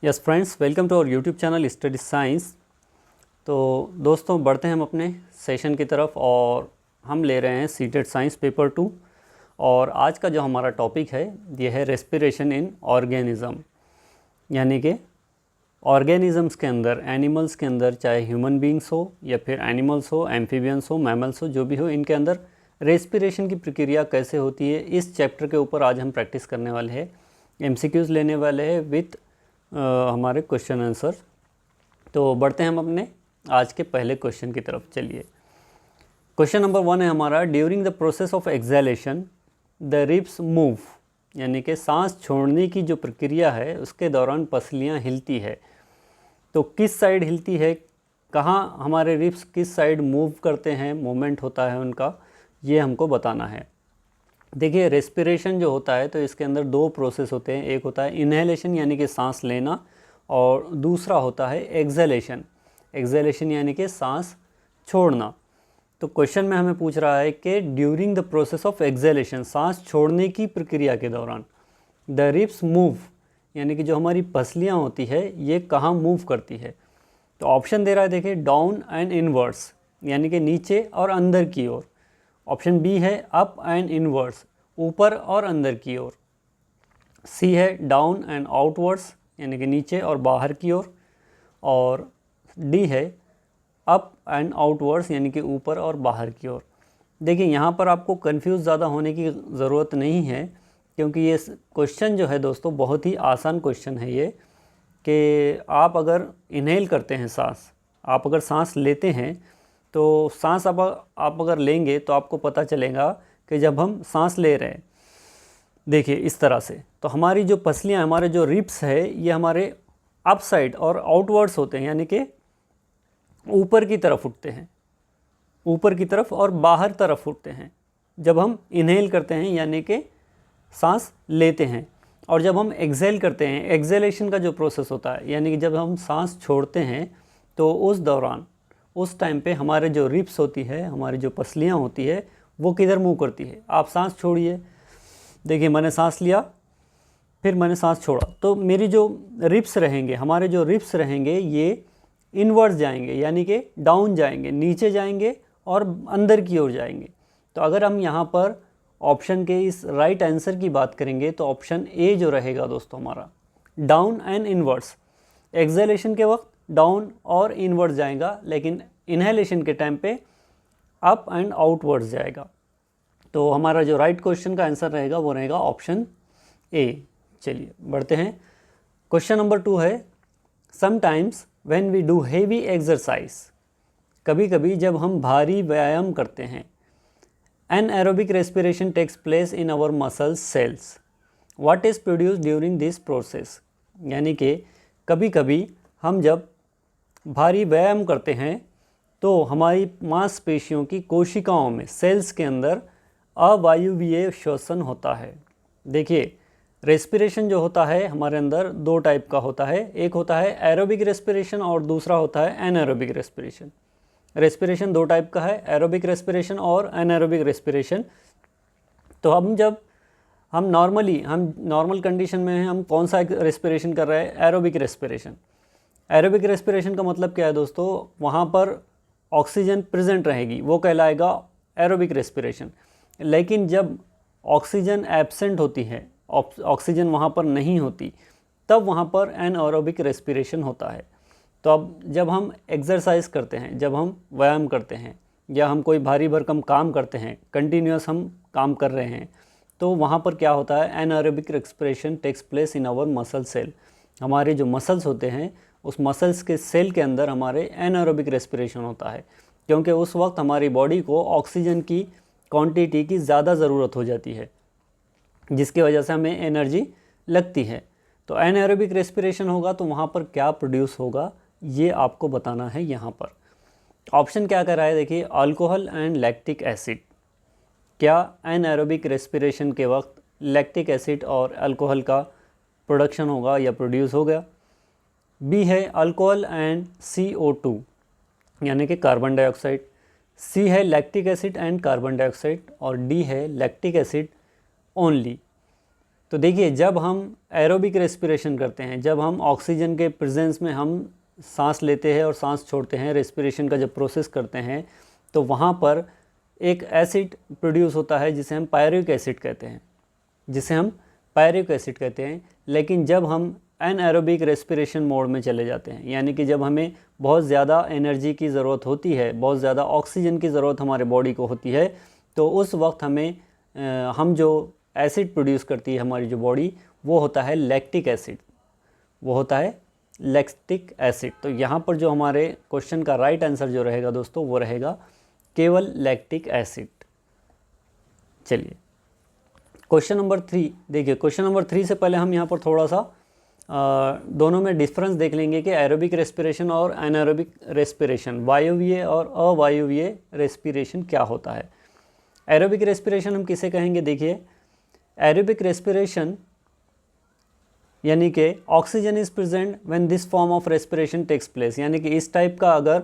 Yes friends, welcome to our YouTube channel study science. तो दोस्तों, बढ़ते हैं हम अपने सेशन की तरफ और हम ले रहे हैं सीटेड साइंस पेपर 2। और आज का जो हमारा टॉपिक है ये है रेस्पिरेशन इन ऑर्गेनिज़म, यानी कि ऑर्गेनिज़म्स के अंदर, एनिमल्स के अंदर, चाहे ह्यूमन बींग्स हो या फिर एनिमल्स हो, एम्फीबियंस हो, मैमल्स हो, जो भी हो, इनके अंदर रेस्पिरेशन की प्रक्रिया कैसे होती है, इस चैप्टर के ऊपर आज हम प्रैक्टिस करने वाले हैं। एमसीक्यूज़ लेने वाले हैं विथ हमारे क्वेश्चन आंसर। तो बढ़ते हैं हम अपने आज के पहले क्वेश्चन की तरफ। चलिए, क्वेश्चन नंबर 1 है हमारा, during the process of exhalation the ribs move, यानी कि सांस छोड़ने की जो प्रक्रिया है उसके दौरान पसलियाँ हिलती है। तो किस साइड हिलती है, कहाँ हमारे रिब्स किस साइड मूव करते हैं, मूवमेंट होता है उनका, ये हमको बताना है। देखिए, रेस्पिरेशन जो होता है तो इसके अंदर दो प्रोसेस होते हैं। एक होता है इनहेलेशन यानी कि सांस लेना, और दूसरा होता है एक्सहेलेशन। एक्सहेलेशन यानी कि सांस छोड़ना। तो क्वेश्चन में हमें पूछ रहा है कि during the process of exhalation, सांस छोड़ने की प्रक्रिया के दौरान, द रिब्स मूव, यानी कि जो हमारी पसलियाँ होती है ये कहाँ मूव करती है। तो ऑप्शन दे रहा है, देखिए, डाउन एंड इनवर्ड्स, यानी कि नीचे और अंदर की ओर। ऑप्शन बी है अप एंड इनवर्ड्स, ऊपर और अंदर की ओर। सी है डाउन एंड आउटवर्ड्स, यानी कि नीचे और बाहर की ओर। और डी है अप एंड आउटवर्ड्स, यानी कि ऊपर और बाहर की ओर। देखिए, यहाँ पर आपको कंफ्यूज ज़्यादा होने की ज़रूरत नहीं है, क्योंकि ये क्वेश्चन जो है दोस्तों बहुत ही आसान क्वेश्चन है ये, कि आप अगर इनहेल करते हैं सांस, आप अगर सांस लेते हैं तो सांस आप अगर लेंगे तो आपको पता चलेगा कि जब हम सांस ले रहे हैं, देखिए इस तरह से, तो हमारी जो पसलियाँ, हमारे जो रिब्स है, ये हमारे अप साइड और आउटवर्ड्स होते हैं, यानी कि ऊपर की तरफ उठते हैं, ऊपर की तरफ और बाहर तरफ उठते हैं जब हम इनहेल करते हैं, यानी कि सांस लेते हैं। और जब हम एक्सहेल करते हैं, एक्सहेलेशन का जो प्रोसेस होता है, यानी कि जब हम सांस छोड़ते हैं, तो उस दौरान, उस टाइम पे हमारे जो रिब्स होती है, हमारी जो पसलियाँ होती है, वो किधर मूव करती है। आप सांस छोड़िए, देखिए मैंने सांस लिया, फिर मैंने सांस छोड़ा, तो मेरी जो रिब्स रहेंगे, हमारे जो रिब्स रहेंगे, ये इनवर्ड्स जाएंगे, यानी कि डाउन जाएंगे, नीचे जाएंगे और अंदर की ओर जाएंगे। तो अगर हम यहाँ पर ऑप्शन के इस राइट आंसर की बात करेंगे तो ऑप्शन ए जो रहेगा दोस्तों हमारा, डाउन एंड इनवर्ड्स। एक्सहेलेशन के वक्त डाउन और इनवर्ड्स जाएगा, लेकिन इनहेलेशन के टाइम पे अप एंड आउटवर्ड्स जाएगा। तो हमारा जो राइट क्वेश्चन का आंसर रहेगा वो रहेगा ऑप्शन ए। चलिए बढ़ते हैं। क्वेश्चन नंबर 2 है, sometimes when we do heavy exercise, कभी कभी जब हम भारी व्यायाम करते हैं, anaerobic respiration takes place in our muscle cells, what is produced during this process. यानी कि कभी कभी हम जब भारी व्यायाम करते हैं तो हमारी मांसपेशियों की कोशिकाओं में, सेल्स के अंदर अवायवीय श्वसन होता है। देखिए, रेस्पिरेशन जो होता है हमारे अंदर दो टाइप का होता है, एक होता है एरोबिक रेस्पिरेशन और दूसरा होता है एनारोबिक रेस्पिरेशन। रेस्पिरेशन दो टाइप का है, एरोबिक रेस्पिरेशन और एनारोबिक रेस्पिरेशन। तो हम नॉर्मल कंडीशन में हैं, हम कौन सा रेस्पिरेशन कर रहे हैं, एरोबिक रेस्पिरेशन। एरोबिक रेस्पिरेशन का मतलब क्या है दोस्तों, वहाँ पर ऑक्सीजन प्रेजेंट रहेगी, वो कहलाएगा एरोबिक रेस्पिरेशन। लेकिन जब ऑक्सीजन एब्सेंट होती है, ऑक्सीजन वहाँ पर नहीं होती, तब वहाँ पर एनएरोबिक रेस्पिरेशन होता है। तो अब जब हम एक्सरसाइज करते हैं, जब हम व्यायाम करते हैं, या हम कोई भारी भरकम काम करते हैं, कंटिन्यूस हम काम कर रहे हैं, तो वहाँ पर क्या होता है, anaerobic respiration takes place in our muscle cell. हमारे जो मसल्स होते हैं, उस मसल्स के सेल के अंदर हमारे एनएरोबिक रेस्पिरेशन होता है, क्योंकि उस वक्त हमारी बॉडी को ऑक्सीजन की क्वांटिटी की ज़्यादा ज़रूरत हो जाती है, जिसकी वजह से हमें एनर्जी लगती है। तो एनएरोबिक रेस्पिरेशन होगा तो वहाँ पर क्या प्रोड्यूस होगा, ये आपको बताना है यहाँ पर। ऑप्शन क्या कर रहा है, देखिए, अल्कोहल एंड लैक्टिक एसिड। क्या एनएरोबिक रेस्पिरेशन के वक्त लैक्टिक एसिड और अल्कोहल का प्रोडक्शन होगा या प्रोड्यूस होगा। बी है अल्कोहल एंड CO2, यानी कि कार्बन डाइऑक्साइड। सी है lactic acid and carbon dioxide. और डी है लैक्टिक एसिड ओनली। तो देखिए, जब हम एरोबिक रेस्पिरेशन करते हैं, जब हम ऑक्सीजन के प्रेजेंस में हम सांस लेते हैं और सांस छोड़ते हैं, रेस्पिरेशन का जब प्रोसेस करते हैं, तो वहाँ पर एक एसिड प्रोड्यूस होता है जिसे हम पायरुविक एसिड कहते हैं, लेकिन जब हम एनएरोबिक रेस्पिरेशन मोड में चले जाते हैं, यानी कि जब हमें बहुत ज़्यादा एनर्जी की ज़रूरत होती है, बहुत ज़्यादा ऑक्सीजन की ज़रूरत हमारे बॉडी को होती है, तो उस वक्त हम जो एसिड प्रोड्यूस करती है हमारी जो बॉडी, वो होता है लैक्टिक एसिड। तो यहाँ पर जो हमारे क्वेश्चन का राइट आंसर जो रहेगा दोस्तों, वो रहेगा केवल लैक्टिक एसिड। चलिए क्वेश्चन नंबर 3 देखिए। क्वेश्चन नंबर 3 से पहले हम यहाँ पर थोड़ा सा दोनों में डिफरेंस देख लेंगे कि एरोबिक रेस्पिरेशन और एनारोबिक रेस्पिरेशन, वायवीय और अवायवीय रेस्पिरेशन क्या होता है। एरोबिक रेस्पिरेशन हम किसे कहेंगे? देखिए, एरोबिक रेस्पिरेशन यानी कि oxygen is present when this form of respiration takes place, यानी कि इस टाइप का अगर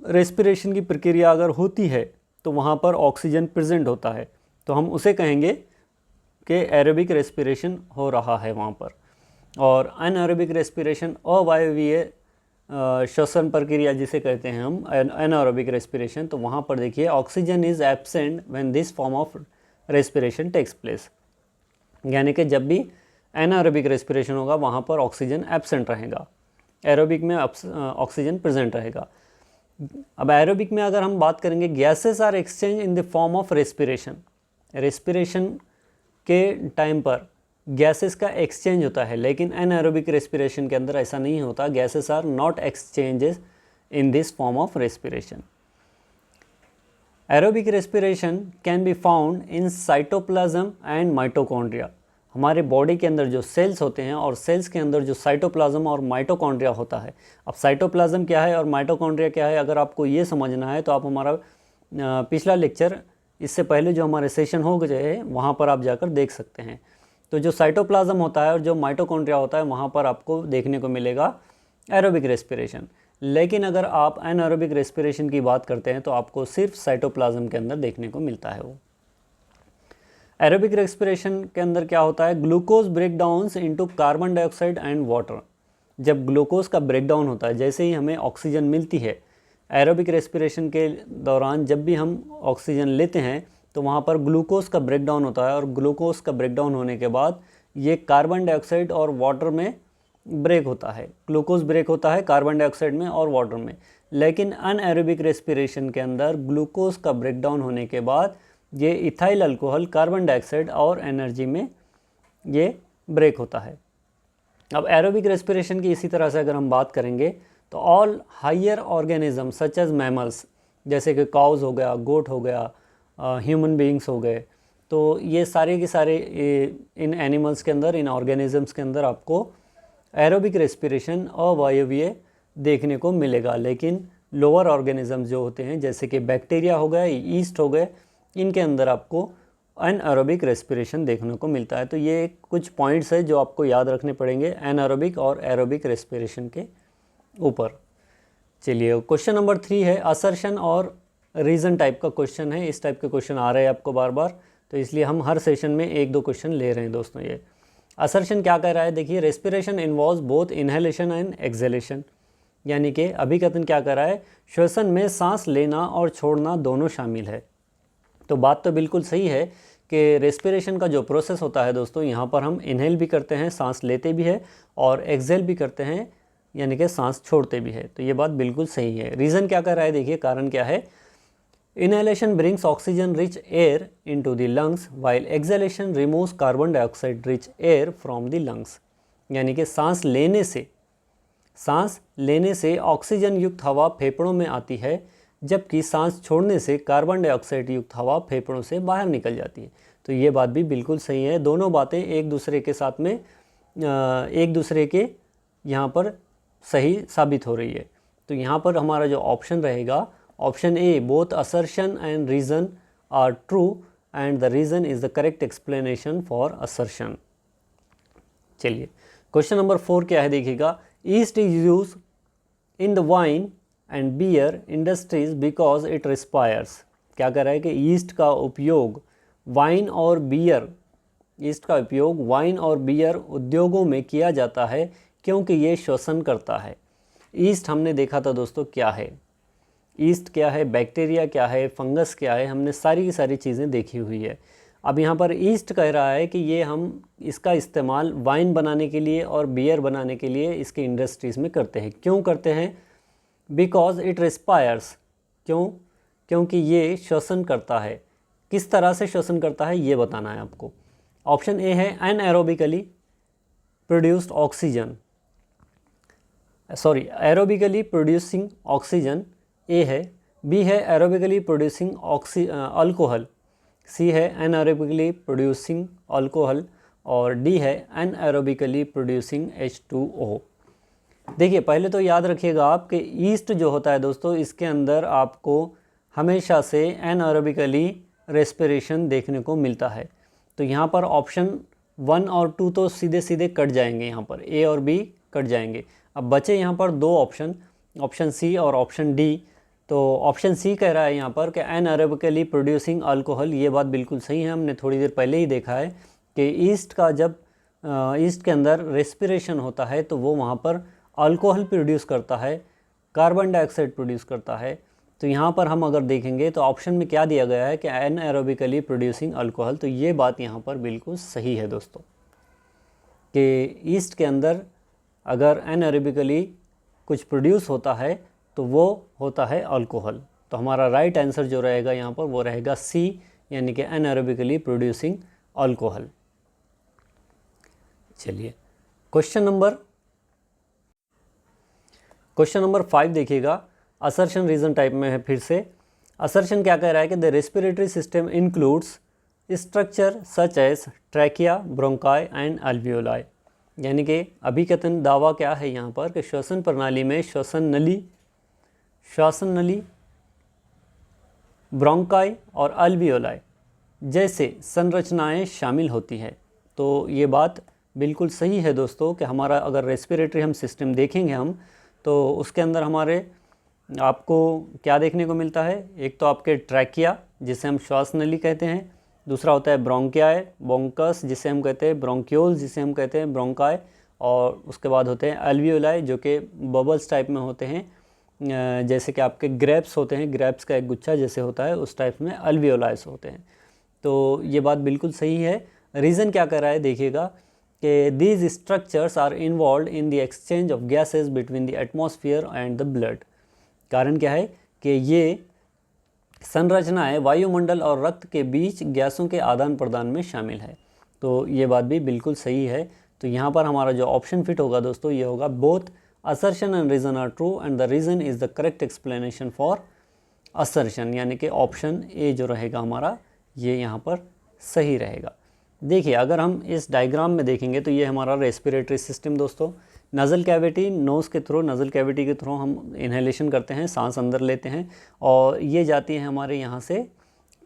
रेस्पिरेशन की प्रक्रिया अगर होती है तो वहाँ पर ऑक्सीजन प्रेजेंट होता है, तो हम उसे कहेंगे कि एरोबिक रेस्पिरेशन हो रहा है वहाँ पर। और अनएरोबिक रेस्पिरेशन, अवायवीय श्वसन प्रक्रिया जिसे कहते हैं हम एनारोबिक रेस्पिरेशन, तो वहाँ पर देखिए oxygen is absent when this form of respiration takes place, यानी कि जब भी एनारोबिक रेस्पिरेशन होगा वहाँ पर ऑक्सीजन एब्सेंट रहेगा, एरोबिक में ऑक्सीजन प्रेजेंट रहेगा। अब एरोबिक में अगर हम बात करेंगे, gases are exchange in the form of respiration के टाइम पर गैसेस का एक्सचेंज होता है, लेकिन एनारोबिक रेस्पिरेशन के अंदर ऐसा नहीं होता। Gases are not exchanges in this form of respiration. Aerobic respiration can be found in cytoplasm and mitochondria. हमारे बॉडी के अंदर जो सेल्स होते हैं और सेल्स के अंदर जो साइटोप्लाज्म और माइटोकॉन्ड्रिया होता है। अब साइटोप्लाज्म क्या है और माइटोकॉन्ड्रिया क्या है, अगर आपको ये समझना है तो आप हमारा पिछला लेक्चर, इससे पहले जो हमारे सेशन हो गए हैं वहाँ पर आप जाकर देख सकते हैं। तो जो साइटोप्लाज्म होता है और जो माइटोकॉन्ड्रिया होता है, वहाँ पर आपको देखने को मिलेगा एरोबिक रेस्पिरेशन। लेकिन अगर आप एनारोबिक रेस्पिरेशन की बात करते हैं तो आपको सिर्फ साइटोप्लाज्म के अंदर देखने को मिलता है वो। एरोबिक रेस्पिरेशन के अंदर क्या होता है, glucose breakdowns into carbon dioxide and water. जब ग्लूकोज का ब्रेकडाउन होता है, जैसे ही हमें ऑक्सीजन मिलती है एरोबिक रेस्पिरेशन के दौरान, जब भी हम ऑक्सीजन लेते हैं तो वहाँ पर ग्लूकोज का ब्रेकडाउन होता है, और ग्लूकोज का ब्रेकडाउन होने के बाद ये कार्बन डाइऑक्साइड और वाटर में ब्रेक होता है। ग्लूकोज ब्रेक होता है कार्बन डाइऑक्साइड में और वाटर में। लेकिन अनएरोबिक रेस्पिरेशन के अंदर ग्लूकोज का ब्रेकडाउन होने के बाद ये इथाइल अल्कोहल, कार्बन डाइऑक्साइड और एनर्जी में ये ब्रेक होता है। अब एरोबिक रेस्पिरेशन की इसी तरह से अगर हम बात करेंगे तो all higher organism such as mammals, जैसे कि काउज हो गया, गोट हो गया, ह्यूमन बीइंग्स हो गए, तो ये सारे के सारे इन एनिमल्स के अंदर, इन ऑर्गेनिजम्स के अंदर आपको एरोबिक रेस्पिरेशन अवायवीय देखने को मिलेगा। लेकिन लोअर ऑर्गेनिजम्स जो होते हैं, जैसे कि बैक्टीरिया हो गए, ईस्ट हो गए, इनके अंदर आपको एनएरोबिक रेस्पिरेशन देखने को मिलता है। तो ये कुछ पॉइंट्स है जो आपको याद रखने पड़ेंगे एनएरोबिक और एरोबिक रेस्पिरेशन के ऊपर। चलिए क्वेश्चन नंबर 3 है असर्शन और रीज़न टाइप का क्वेश्चन है। इस टाइप के क्वेश्चन आ रहे हैं आपको बार बार, तो इसलिए हम हर सेशन में 1-2 क्वेश्चन ले रहे हैं दोस्तों। ये असर्शन क्या कह रहा है, देखिए, respiration involves both inhalation and exhalation, यानी कि अभिकथन क्या कर रहा है, श्वसन में सांस लेना और छोड़ना दोनों शामिल है। तो बात तो बिल्कुल सही है कि रेस्पिरेशन का जो प्रोसेस होता है दोस्तों, यहाँ पर हम इनहेल भी करते हैं, सांस लेते भी है, और एक्सहेल भी करते हैं, यानी कि सांस छोड़ते भी है। तो ये बात बिल्कुल सही है। रीज़न क्या कर रहा है, देखिए कारण क्या है, inhalation brings oxygen rich air into the lungs while exhalation removes carbon dioxide rich air from the lungs, यानी कि सांस लेने से ऑक्सीजन युक्त हवा फेफड़ों में आती है, जबकि सांस छोड़ने से कार्बन डाइऑक्साइड युक्त हवा फेफड़ों से बाहर निकल जाती है। तो ये बात भी बिल्कुल सही है। दोनों बातें एक दूसरे के साथ में एक दूसरे के यहाँ पर सही साबित हो रही है। तो यहाँ पर हमारा जो ऑप्शन रहेगा, option A, both assertion and reason are true and the reason is the correct explanation for assertion. चलिए क्वेश्चन नंबर 4 क्या है, देखिएगा, yeast is use in the wine and beer industries because it respires. क्या कह रहा है कि east का उपयोग वाइन और बियर ईस्ट का उपयोग वाइन और बियर उद्योगों में किया जाता है क्योंकि ये श्वसन करता है। ईस्ट हमने देखा था दोस्तों क्या है, ईस्ट क्या है, बैक्टीरिया क्या है, फंगस क्या है, हमने सारी की सारी चीज़ें देखी हुई है। अब यहाँ पर ईस्ट कह रहा है कि ये हम इसका इस्तेमाल वाइन बनाने के लिए और बियर बनाने के लिए इसके इंडस्ट्रीज़ में करते हैं। क्यों करते हैं? Because it respires. क्यों? क्योंकि ये श्वसन करता है। किस तरह से श्वसन करता है ये बताना है आपको। ऑप्शन ए है anaerobically produced oxygen, sorry aerobically producing oxygen A है, बी है एरोबिकली प्रोड्यूसिंग अल्कोहल, सी है एनाएरोबिकली प्रोड्यूसिंग अल्कोहल और डी है एनाएरोबिकली प्रोड्यूसिंग H2O। देखिए पहले तो याद रखिएगा आप कि ईस्ट जो होता है दोस्तों इसके अंदर आपको हमेशा से एनाएरोबिकली रेस्पिरेशन देखने को मिलता है। तो यहाँ पर ऑप्शन 1 और 2 तो सीधे सीधे कट जाएंगे, यहाँ पर ए और बी कट जाएंगे। अब बचे यहाँ पर दो ऑप्शन, ऑप्शन सी और ऑप्शन डी। तो ऑप्शन सी कह रहा है यहाँ पर कि एनाएरोबिकली प्रोड्यूसिंग अल्कोहल, ये बात बिल्कुल सही है। हमने थोड़ी देर पहले ही देखा है कि ईस्ट का जब ईस्ट के अंदर रेस्पिरेशन होता है तो वो वहाँ पर अल्कोहल प्रोड्यूस करता है, कार्बन डाइऑक्साइड प्रोड्यूस करता है। तो यहाँ पर हम अगर देखेंगे तो ऑप्शन में क्या दिया गया है कि एनाएरोबिकली प्रोड्यूसिंग अल्कोहल, तो ये बात यहाँ पर बिल्कुल सही है दोस्तों कि ईस्ट के अंदर अगर एनाएरोबिकली कुछ प्रोड्यूस होता है तो वो होता है अल्कोहल। तो हमारा राइट आंसर जो रहेगा यहाँ पर वो रहेगा सी, यानी कि एनाएरोबिकली प्रोड्यूसिंग अल्कोहल। चलिए क्वेश्चन नंबर 5 देखिएगा, असर्शन रीजन टाइप में है। फिर से असर्शन क्या कह रहा है कि the respiratory system includes structure such as trachea, bronchi and alveoli. यानी कि अभिकथन दावा क्या है यहाँ पर कि श्वसन प्रणाली में श्वसन नली, ब्रोंकाई और अल्वियोलाई जैसे संरचनाएं शामिल होती है। तो ये बात बिल्कुल सही है दोस्तों कि हमारा अगर रेस्पिरेटरी हम सिस्टम देखेंगे हम तो उसके अंदर हमारे आपको क्या देखने को मिलता है। एक तो आपके ट्रैकिया जिसे हम श्वास नली कहते हैं, दूसरा होता है ब्रोंकियाई, बोंकस जिसे हम कहते हैं, ब्रोंक्यूल्स जिसे हम कहते हैं, ब्रोंकाई, और उसके बाद होते हैं अल्वियोलाई जो कि बबल्स टाइप में होते हैं, जैसे कि आपके ग्रेप्स होते हैं, ग्रेप्स का एक गुच्छा जैसे होता है उस टाइप में अल्वियोलाइस होते हैं। तो ये बात बिल्कुल सही है। रीज़न क्या कर रहा है देखिएगा कि these structures are involve in the exchange of gases between the atmosphere and the blood. कारण क्या है कि ये संरचनाएं वायुमंडल और रक्त के बीच गैसों के आदान प्रदान में शामिल है। तो ये बात भी बिल्कुल सही है। तो यहाँ पर हमारा जो ऑप्शन फिट होगा दोस्तों ये होगा both assertion and reason are true and the reason is the correct explanation for assertion, यानी कि ऑप्शन ए जो रहेगा हमारा ये यहाँ पर सही रहेगा। देखिए अगर हम इस डायग्राम में देखेंगे तो ये हमारा रेस्पिरेटरी सिस्टम दोस्तों, नज़ल कैविटी, नोज़ के थ्रू, नज़ल कैविटी के थ्रू हम इन्हेलेशन करते हैं, सांस अंदर लेते हैं और ये जाती है हमारे यहाँ से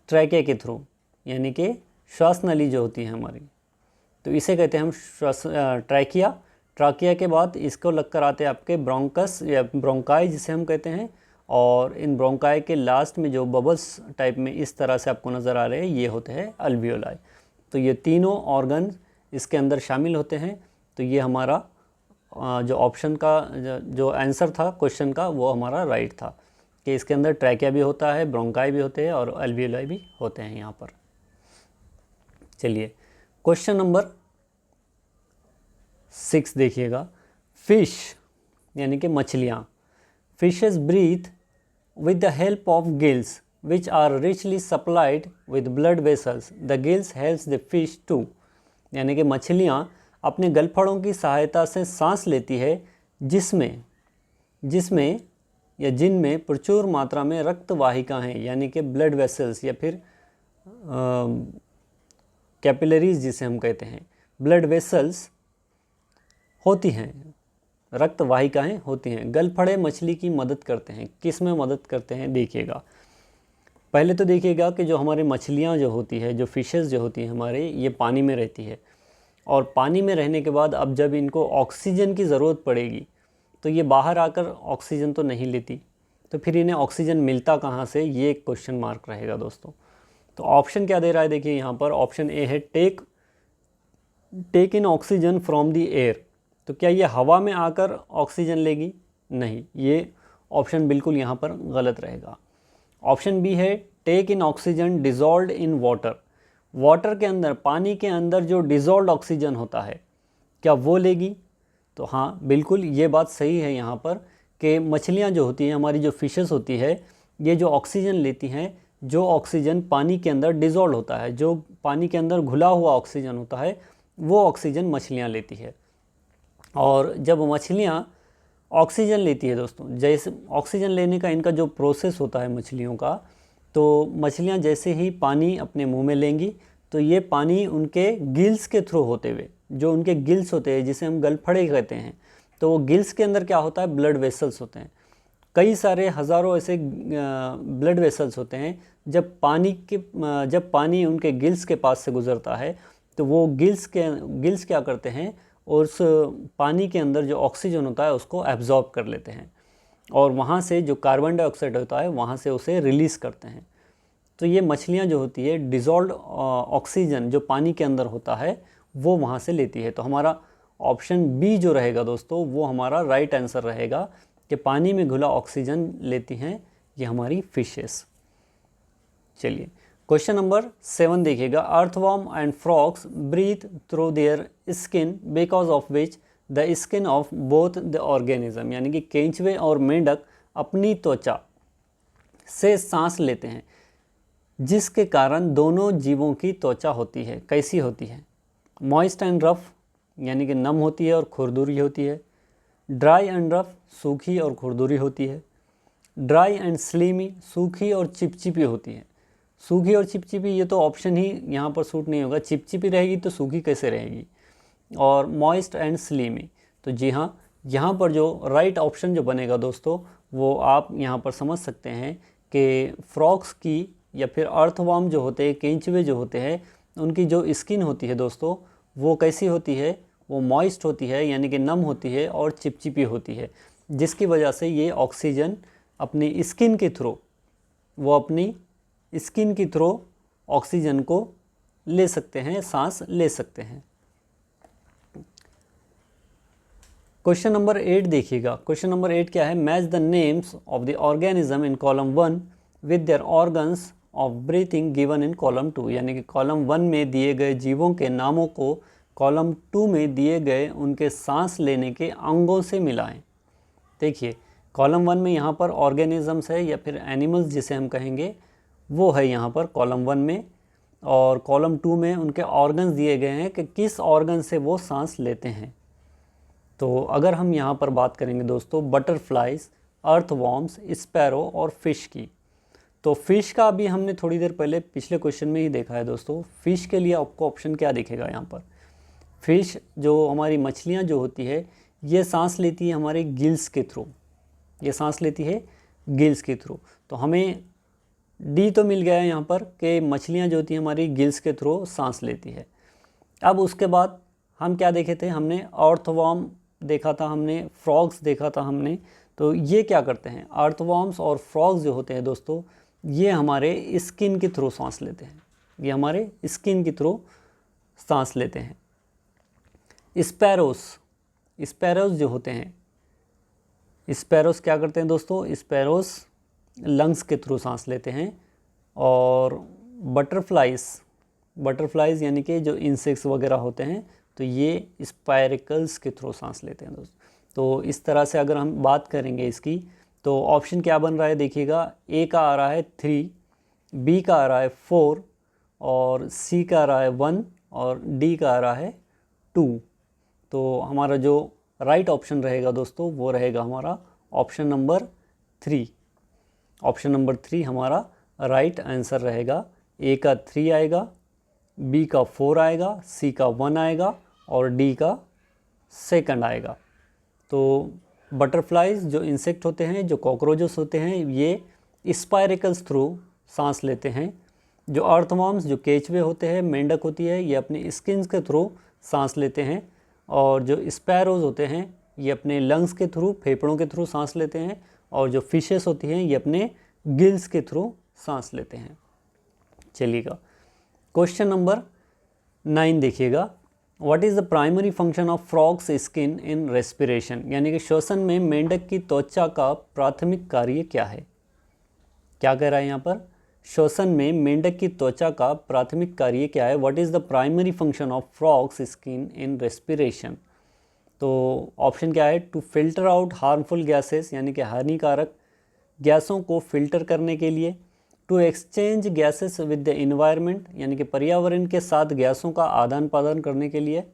ट्रैके के थ्रू, यानी कि श्वास नली जो होती है हमारी, तो इसे कहते हैं हम श्वास ट्रैकिया। ट्रैकिया के बाद इसको लग कर आते हैं आपके ब्रोंकस या ब्रोंकाई जिसे हम कहते हैं, और इन ब्रोंकाई के लास्ट में जो बबल्स टाइप में इस तरह से आपको नज़र आ रहे हैं ये होते हैं अल्वियोलाई। तो ये तीनों ऑर्गन इसके अंदर शामिल होते हैं। तो ये हमारा जो ऑप्शन का जो आंसर था क्वेश्चन का वो हमारा राइट था कि इसके अंदर ट्रैकिया भी होता है, ब्रोंकाई भी होते हैं और अल्वियोलाई भी होते हैं यहाँ पर। चलिए क्वेश्चन नंबर 6 देखिएगा, फिश यानी कि मछलियाँ। Fishes breathe with the help of gills which are richly supplied with blood vessels. The gills helps the fish to, यानी कि मछलियाँ अपने गलफड़ों की सहायता से सांस लेती है जिसमें या जिनमें प्रचुर मात्रा में रक्त वाहिका हैं, यानी कि ब्लड वेसल्स या फिर कैपिलरीज जिसे हम कहते हैं, ब्लड वेसल्स होती हैं, रक्त वाहिकाएँ होती हैं। गलफड़े मछली की मदद करते हैं। किस में मदद करते हैं देखिएगा। पहले तो देखिएगा कि जो हमारी मछलियाँ जो होती है, जो फिशेस जो होती हैं हमारे, ये पानी में रहती है और पानी में रहने के बाद अब जब इनको ऑक्सीजन की ज़रूरत पड़ेगी तो ये बाहर आकर ऑक्सीजन तो नहीं लेती, तो फिर इन्हें ऑक्सीजन मिलता कहाँ से, ये एक क्वेश्चन मार्क रहेगा दोस्तों। तो ऑप्शन क्या दे रहा है देखिए यहाँ पर, ऑप्शन ए है take take in oxygen from the air, तो क्या ये हवा में आकर ऑक्सीजन लेगी? नहीं, ये ऑप्शन बिल्कुल यहाँ पर गलत रहेगा। ऑप्शन बी है take in oxygen dissolved in water, water के अंदर, पानी के अंदर जो डिज़ोल्व्ड ऑक्सीजन होता है क्या वो लेगी? तो हाँ, बिल्कुल ये बात सही है यहाँ पर कि मछलियाँ जो होती हैं, हमारी जो फिशेस होती है, ये जो ऑक्सीजन लेती हैं, जो ऑक्सीजन पानी के अंदर डिज़ोल्व होता है, जो पानी के अंदर घुला हुआ ऑक्सीजन होता है, वो ऑक्सीजन मछलियाँ लेती है। और जब मछलियाँ ऑक्सीजन लेती है दोस्तों, जैसे ऑक्सीजन लेने का इनका जो प्रोसेस होता है मछलियों का, तो मछलियाँ जैसे ही पानी अपने मुंह में लेंगी तो ये पानी उनके गिल्स के थ्रू होते हुए, जो उनके गिल्स होते हैं जिसे हम गलफड़े कहते हैं, तो वो गिल्स के अंदर क्या होता है, ब्लड वेसल्स होते हैं, कई सारे हज़ारों ऐसे ब्लड वेसल्स होते हैं। जब पानी उनके गिल्स के पास से गुज़रता है तो वो गिल्स क्या करते हैं, और उस पानी के अंदर जो ऑक्सीजन होता है उसको एब्जॉर्ब कर लेते हैं, और वहाँ से जो कार्बन डाइऑक्साइड होता है वहाँ से उसे रिलीज़ करते हैं। तो ये मछलियाँ जो होती है, डिज़ोल्व्ड ऑक्सीजन जो पानी के अंदर होता है वो वहाँ से लेती है। तो हमारा ऑप्शन बी जो रहेगा दोस्तों, वो हमारा राइट आंसर रहेगा कि पानी में घुला ऑक्सीजन लेती हैं ये हमारी फिशेस। चलिए क्वेश्चन नंबर 7 देखिएगा। Earthworm and frogs breathe through their skin because of which the skin of both the organism, यानी कि केंचुए और मेंढक अपनी त्वचा से सांस लेते हैं, जिसके कारण दोनों जीवों की त्वचा होती है, कैसी होती है? मॉइस्ट एंड रफ, यानी कि नम होती है और खुरदुरी होती है। ड्राई एंड रफ, सूखी और खुरदुरी होती है। ड्राई एंड स्लीमी, सूखी और चिपचिपी होती है। सूखी और चिपचिपी, ये तो ऑप्शन ही यहाँ पर सूट नहीं होगा, चिपचिपी रहेगी तो सूखी कैसे रहेगी? और मॉइस्ट एंड स्लीमी, तो जी हाँ, यहाँ पर जो राइट ऑप्शन जो बनेगा दोस्तों, वो आप यहाँ पर समझ सकते हैं कि फ्रॉग्स की या फिर अर्थवर्म जो होते हैं, केंचुए जो होते हैं, उनकी जो स्किन होती है दोस्तों, वो कैसी होती है? वो मॉइस्ट होती है, यानी कि नम होती है और चिपचिपी होती है, जिसकी वजह से ये ऑक्सीजन अपनी स्किन के थ्रू, वो अपनी स्किन के थ्रू ऑक्सीजन को ले सकते हैं, सांस ले सकते हैं। क्वेश्चन नंबर 8 देखिएगा। क्वेश्चन नंबर 8 क्या है? Match the names of the organism in column 1 with their organs of breathing given in column 2, यानी कि कॉलम 1 में दिए गए जीवों के नामों को कॉलम 2 में दिए गए उनके सांस लेने के अंगों से मिलाएं। देखिए कॉलम 1 में यहाँ पर ऑर्गेनिजम्स है या फिर एनिमल्स जिसे हम कहेंगे, वो है यहाँ पर कॉलम 1 में, और कॉलम 2 में उनके ऑर्गन्स दिए गए हैं कि किस ऑर्गन से वो सांस लेते हैं। तो अगर हम यहाँ पर बात करेंगे दोस्तों बटरफ्लाइज, अर्थवॉर्म्स, स्पैरो और फिश की, तो फिश का अभी हमने थोड़ी देर पहले पिछले क्वेश्चन में ही देखा है दोस्तों। फिश के लिए आपको ऑप्शन क्या दिखेगा यहाँ पर? फिश जो हमारी मछलियाँ जो होती है, ये सांस लेती है हमारे गिल्स के थ्रू, ये सांस लेती है गिल्स के थ्रू। तो हमें डी तो मिल गया है यहाँ पर कि मछलियाँ जो होती हैं हमारी गिल्स के थ्रू सांस लेती है। अब उसके बाद हम क्या देखे थे? हमने अर्थवर्म देखा था, हमने फ्रॉग्स देखा था हमने। तो ये क्या करते हैं? अर्थवर्म्स और फ्रॉग्स जो होते हैं दोस्तों, ये हमारे स्किन के थ्रू सांस लेते हैं, ये हमारे स्किन के थ्रू सांस लेते हैं। स्पैरोस जो होते हैं, स्पैरोस क्या करते हैं दोस्तों? स्पैरोस लंग्स के थ्रू सांस लेते हैं। और बटरफ्लाइज यानी कि जो इंसेक्ट्स वगैरह होते हैं, तो ये स्पाइरिकल्स के थ्रू सांस लेते हैं दोस्तों। तो इस तरह से अगर हम बात करेंगे इसकी, तो ऑप्शन क्या बन रहा है देखिएगा। ए का आ रहा है 3, बी का आ रहा है 4, और सी का आ रहा है 1, और डी का आ रहा है 2। तो हमारा जो राइट ऑप्शन रहेगा दोस्तों, वो रहेगा हमारा ऑप्शन नंबर 3। ऑप्शन नंबर 3 हमारा राइट आंसर रहेगा। ए का 3 आएगा, बी का 4 आएगा, सी का 1 आएगा, और डी का 2 आएगा। तो बटरफ्लाइज जो इंसेक्ट होते हैं, जो कॉकरोचेस होते हैं, ये स्पाइरिकल्स थ्रू सांस लेते हैं। जो अर्थवर्म्स, जो केचवे होते हैं, मेंढक होती है, ये अपने स्किन के थ्रू सांस लेते हैं। और जो स्पैरोज होते हैं, ये अपने लंग्स के थ्रू, फेफड़ों के थ्रू सांस लेते हैं। और जो फिशेस होती हैं, ये अपने गिल्स के थ्रू सांस लेते हैं। चलिएगा क्वेश्चन नंबर 9 देखिएगा। What is the primary function of frogs skin in respiration, यानी कि श्वसन में मेंढक की त्वचा का प्राथमिक कार्य क्या है। क्या कह रहा है यहाँ पर, श्वसन में मेंढक की त्वचा का प्राथमिक कार्य क्या है। What is the primary function of frogs skin in respiration. तो ऑप्शन क्या है, to filter out harmful gases, यानी कि हानिकारक गैसों को फिल्टर करने के लिए, to exchange gases with the environment, यानी कि पर्यावरण के साथ गैसों का आदान प्रदान करने के लिए,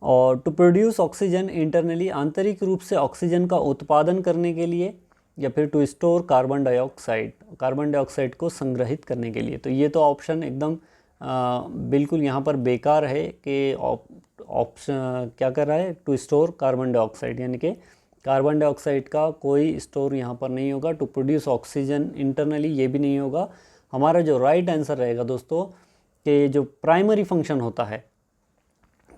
और टू प्रोड्यूस ऑक्सीजन इंटरनली, आंतरिक रूप से ऑक्सीजन का उत्पादन करने के लिए, या फिर टू स्टोर कार्बन डाइऑक्साइड को संग्रहित करने के लिए। तो ये तो ऑप्शन एकदम बिल्कुल यहाँ पर बेकार है कि ऑप्शन क्या कर रहा है, टू स्टोर कार्बन डाइऑक्साइड, यानी कि कार्बन डाइऑक्साइड का कोई स्टोर यहाँ पर नहीं होगा। टू प्रोड्यूस ऑक्सीजन इंटरनली, ये भी नहीं होगा। हमारा जो राइट आंसर रहेगा दोस्तों कि जो प्राइमरी फंक्शन होता है,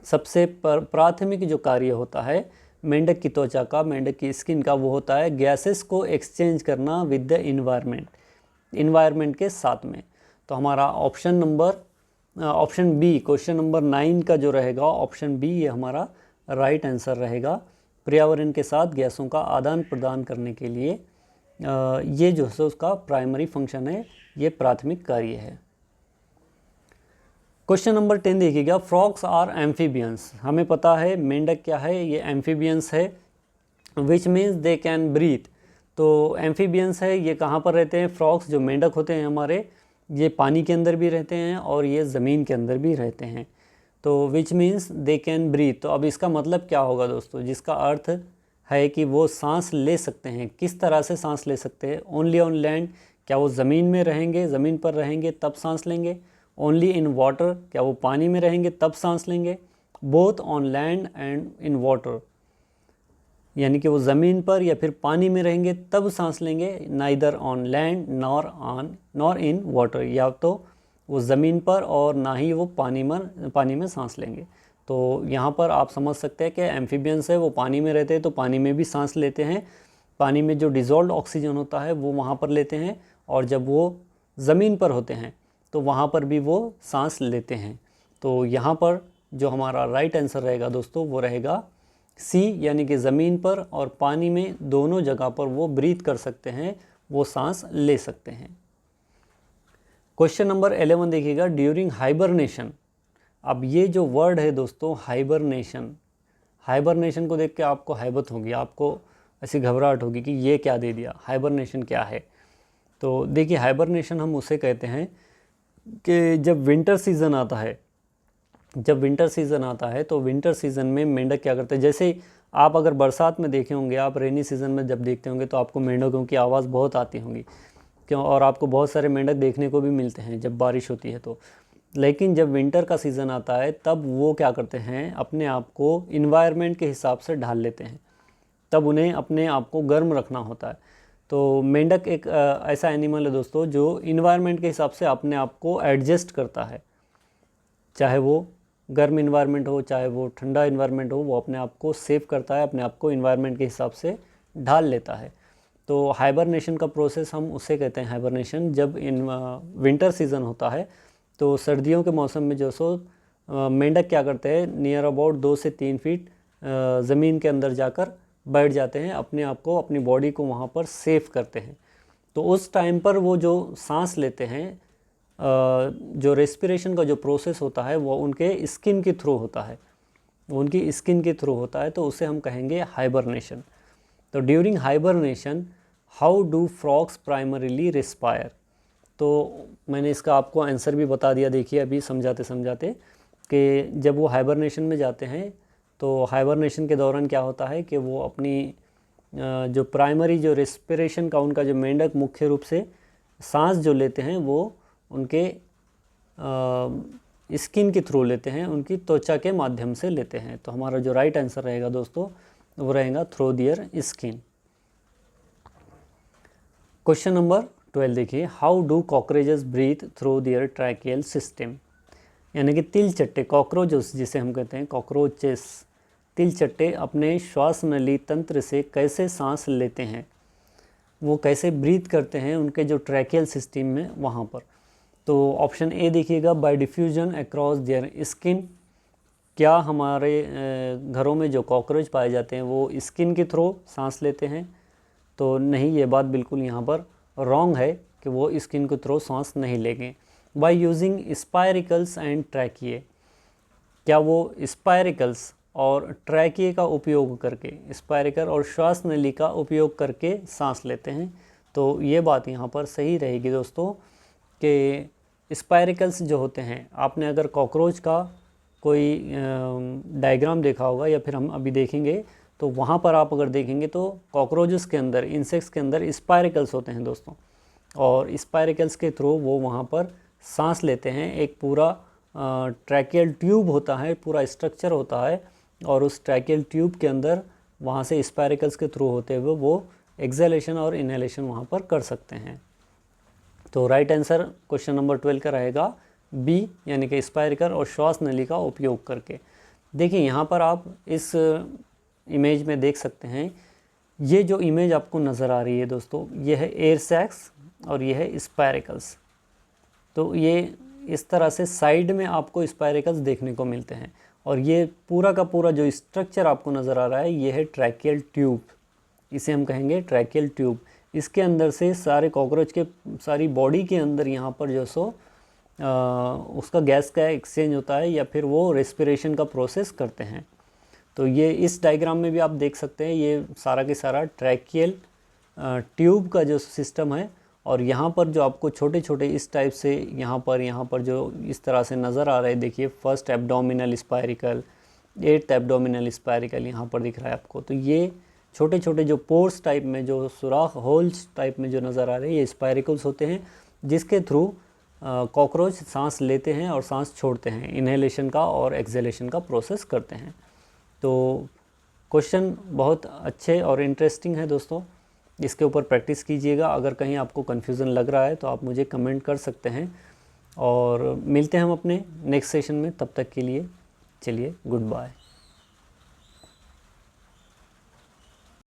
सबसे प्राथमिक जो कार्य होता है मेंढक की त्वचा का, मेंढक की स्किन का, वो होता है गैसेस को एक्सचेंज करना विद द इन्वायरमेंट के साथ में। तो हमारा ऑप्शन बी, क्वेश्चन नंबर 9 का जो रहेगा ऑप्शन बी, ये हमारा राइट आंसर रहेगा। पर्यावरण के साथ गैसों का आदान प्रदान करने के लिए ये जो है उसका प्राइमरी फंक्शन है, ये प्राथमिक कार्य है। क्वेश्चन नंबर 10 देखिएगा, फ्रॉग्स आर एम्फीबियंस। हमें पता है मेंढक क्या है, ये एम्फीबियंस है, which means they can breathe. तो एम्फीबियंस है, ये कहाँ पर रहते हैं, फ्रॉग्स जो मेंढक होते हैं हमारे, ये पानी के अंदर भी रहते हैं और ये ज़मीन के अंदर भी रहते हैं। तो which means they can breathe, तो अब इसका मतलब क्या होगा दोस्तों, जिसका अर्थ है कि वो सांस ले सकते हैं। किस तरह से सांस ले सकते हैं, ओनली ऑन लैंड, क्या वो ज़मीन में रहेंगे, ज़मीन पर रहेंगे तब सांस लेंगे। ओनली इन वाटर, क्या वो पानी में रहेंगे तब सांस लेंगे। Both on land and in water, यानी कि वो ज़मीन पर या फिर पानी में रहेंगे तब सांस लेंगे। Neither on land nor in water, या तो वो ज़मीन पर और ना ही वो पानी में सांस लेंगे। तो यहाँ पर आप समझ सकते हैं कि एम्फीबियंस है, वो पानी में रहते हैं तो पानी में भी सांस लेते हैं। पानी में जो डिज़ोल्व्ड ऑक्सीजन होता है वो वहाँ पर लेते हैं, और जब वो ज़मीन पर होते हैं तो वहाँ पर भी वो सांस लेते हैं। तो यहाँ पर जो हमारा राइट आंसर रहेगा दोस्तों वो रहेगा सी, यानी कि ज़मीन पर और पानी में दोनों जगह पर वो ब्रीथ कर सकते हैं, वो सांस ले सकते हैं। क्वेश्चन नंबर 11 देखिएगा, ड्यूरिंग हाइबरनेशन। अब ये जो वर्ड है दोस्तों हाइबरनेशन को देख के आपको हैबत होगी, आपको ऐसी घबराहट होगी कि ये क्या दे दिया, हाइबरनेशन क्या है। तो देखिए हाइबरनेशन हम उसे कहते हैं कि जब विंटर सीज़न आता है तो विंटर सीज़न में मेंढक क्या करते हैं, जैसे आप अगर बरसात में देखे होंगे, आप रेनी सीज़न में जब देखते होंगे तो आपको मेंढकों की आवाज़ बहुत आती होंगी, क्यों, और आपको बहुत सारे मेंढक देखने को भी मिलते हैं जब बारिश होती है तो। लेकिन जब विंटर का सीज़न आता है तब वो क्या करते हैं, अपने आप को इन्वायरमेंट के हिसाब से ढाल लेते हैं, तब उन्हें अपने आप को गर्म रखना होता है। तो मेंढक एक ऐसा एनिमल है दोस्तों जो इन्वायरमेंट के हिसाब से अपने आप को एडजस्ट करता है, चाहे वो गर्म इन्वायरमेंट हो चाहे वो ठंडा इन्वायरमेंट हो, वो अपने आप को सेव करता है, अपने आप को इन्वायरमेंट के हिसाब से ढाल लेता है। तो हाइबरनेशन का प्रोसेस हम उसे कहते हैं हाइबरनेशन। जब विंटर सीज़न होता है तो सर्दियों के मौसम में जो सो मेंढक क्या करते हैं, नियर अबाउट 2 से 3 फीट ज़मीन के अंदर जाकर बैठ जाते हैं, अपने आप को, अपनी बॉडी को वहाँ पर सेव करते हैं। तो उस टाइम पर वो जो सांस लेते हैं, जो रेस्पिरेशन का जो प्रोसेस होता है वो उनके स्किन के थ्रू होता है, तो उसे हम कहेंगे हाइबरनेशन। तो during hibernation how do frogs primarily respire. तो मैंने इसका आपको आंसर भी बता दिया, देखिए अभी समझाते समझाते, कि जब वो हाइबरनेशन में जाते हैं तो हाइबरनेशन के दौरान क्या होता है कि वो अपनी जो प्राइमरी जो रेस्पिरेशन का उनका जो मेंढक मुख्य रूप से सांस जो लेते हैं वो उनके स्किन के थ्रू लेते हैं, उनकी त्वचा के माध्यम से लेते हैं। तो हमारा जो राइट आंसर रहेगा दोस्तों वो रहेगा through their skin. Question number 12 देखिए, how do cockroaches breathe through their tracheal system. यानी कि तिलचट्टे, कॉकरोचेस जिसे हम कहते हैं, कॉकरोचेस तिलचट्टे अपने श्वास नली तंत्र से कैसे सांस लेते हैं, वो कैसे ब्रीथ करते हैं उनके जो ट्रैकियल सिस्टम में वहाँ पर। तो ऑप्शन ए देखिएगा, bye diffusion across their skin, क्या हमारे घरों में जो कॉकरोच पाए जाते हैं वो स्किन के थ्रू सांस लेते हैं? तो नहीं, ये बात बिल्कुल यहाँ पर रॉन्ग है कि वो स्किन के थ्रू सांस नहीं लेंगे। बाय यूजिंग स्पायरिकल्स एंड ट्रैकिए, क्या वो स्पायरिकल्स और ट्रैकिए का उपयोग करके, स्पायरिकल और श्वास नली का उपयोग करके सांस लेते हैं? तो ये बात यहाँ पर सही रहेगी दोस्तों कि स्पायरिकल्स जो होते हैं, आपने अगर कॉकरोच का कोई डायग्राम देखा होगा या फिर हम अभी देखेंगे, तो वहाँ पर आप अगर देखेंगे तो कॉकरोचेस के अंदर, इंसेक्ट्स के अंदर स्पायरिकल्स होते हैं दोस्तों, और स्पायरिकल्स के थ्रू वो वहाँ पर सांस लेते हैं। एक पूरा ट्रैकियल ट्यूब होता है, पूरा स्ट्रक्चर होता है, और उस ट्रैकियल ट्यूब के अंदर वहाँ से स्पायरिकल्स के थ्रू होते हुए वो एक्सहेलेशन और इनहेलेशन वहाँ पर कर सकते हैं। तो राइट आंसर क्वेश्चन नंबर 12 का रहेगा बी, यानी कि स्पायरिकल और श्वास नली का उपयोग करके। देखिए यहाँ पर आप इस इमेज में देख सकते हैं, ये जो इमेज आपको नज़र आ रही है दोस्तों, ये है एयर सैक्स और ये है स्पायरिकल्स। तो ये इस तरह से साइड में आपको स्पायरिकल्स देखने को मिलते हैं, और ये पूरा का पूरा जो स्ट्रक्चर आपको नज़र आ रहा है ये है ट्रैकियल ट्यूब, इसे हम कहेंगे ट्रैकियल ट्यूब। इसके अंदर से सारे कॉकरोच के सारी बॉडी के अंदर यहाँ पर जो सो उसका गैस का एक्सचेंज होता है, या फिर वो रेस्पिरेशन का प्रोसेस करते हैं। तो ये इस डायग्राम में भी आप देख सकते हैं, ये सारा के सारा ट्रैकियल ट्यूब का जो सिस्टम है, और यहाँ पर जो आपको छोटे छोटे इस टाइप से यहाँ पर जो इस तरह से नज़र आ रहे हैं, देखिए फर्स्ट एब्डोमिनल स्पायरिकल, 8th एब्डोमिनल स्पायरिकल यहाँ पर दिख रहा है आपको। तो ये छोटे छोटे जो पोर्स टाइप में, जो सुराख होल्स टाइप में जो नज़र आ रहे हैं, ये स्पायरिकल्स होते हैं, जिसके थ्रू कॉकरोच सांस लेते हैं और सांस छोड़ते हैं, इनहेलेशन का और एक्सहेलेशन का प्रोसेस करते हैं। तो क्वेश्चन बहुत अच्छे और इंटरेस्टिंग है दोस्तों, इसके ऊपर प्रैक्टिस कीजिएगा। अगर कहीं आपको कन्फ्यूज़न लग रहा है तो आप मुझे कमेंट कर सकते हैं, और मिलते हैं हम अपने नेक्स्ट सेशन में। तब तक के लिए चलिए गुड बाय।